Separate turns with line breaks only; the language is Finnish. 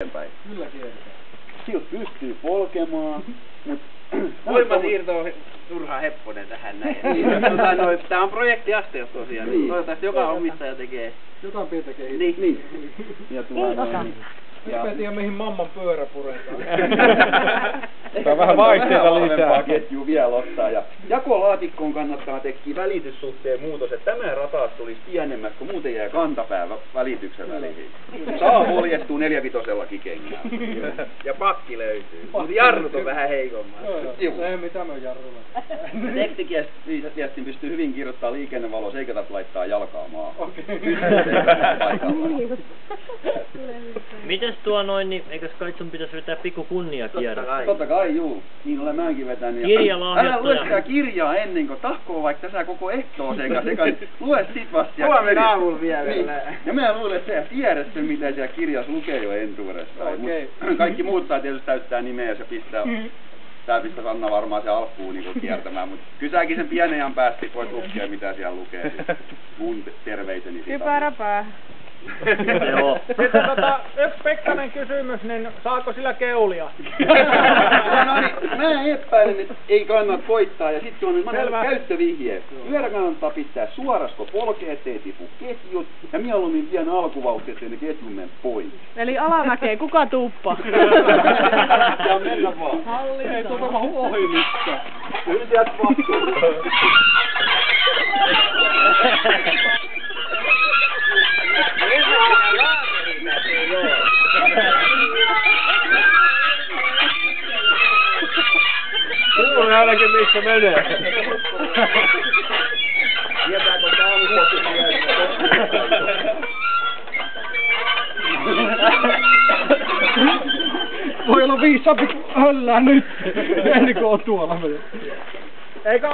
eteenpäin.
Kyllä kiertää.
Siltä pystyy polkemaan, mutta
voimasiirto on turha hepponen tähän näin. Tää on projektiaste tosiaan. Niin. Toivottavasti joka omistaja tekee
jotain pientä kehitystä.
Niin.
Ja
Nyt mä en tiedä mihin mamman pyörä puretaan.
Tää on vähän vaihteita lisää.
Ketjua vielä ottaa. Ja jakolaatikkoon kannattaa tehdä välityssuhteen muutos, että tämä rataus tulisi pienemmäksi, kun muuten jää kantapää välityksen väliin. Saa poljettua 4-5 kengää.
Ja pakki löytyy. Mutta jarrut on vähän heikommat.
Joo. Ei mitä me jarrulla.
Tekstikiestin pystyy hyvin kirjoittamaan liikennevalossa, eikä tarvitse laittaa jalkaa maahan.
Okei.
Mites niin eikös kai sun pitäis vetää pikku kunniakierros?
Totta kai, juu. Niin olen mäkin vetänyt.
Kirjalahjoittaja.
Älä lue sitä kirjaa ennen kuin tahkoo vaikka tässä koko ehtooseen kanssa. Lue sit vasta.
Huomenna aamulla vielä.
Niin. Ja mä luulen, että sä tiedät sen, mitä siellä kirjassa lukee jo entuudestaan.
Okei.
Kaikki muut saa tietysti täyttää nimeä ja pistää. Tää pistää Sanna varmaan se alkuun niinku kiertämään, mutta kyllä säkin sen pienen ajan päästä voit lukea, mitä siellä lukee. Mun terveiseni siitä.
Kypärä päähän.
Joo.
Sitten yksi Pekkanen kysymys, niin saako sillä keulia?
No niin, mä epäilen, että ei kannata koittaa ja sitten on käyttövihje. Pyörä kannattaa pitää suoras, kun polkee, ettei tipu ketjut ja mieluummin pieni alkuvauhti, ettei ne ketjun mene pois.
Eli alamäkeen, kuka tuuppa?
Ja mennä vaan.
Hallinta. Ei tuota vaan ohi mitään.
Kyllä sieltä mahtuu.
Kuule ainakin missä menee.
Tietääkö taulukotti
Voi olla viisaampi höllää nyt, ennen kuin on tuolla mennyt.
Eikä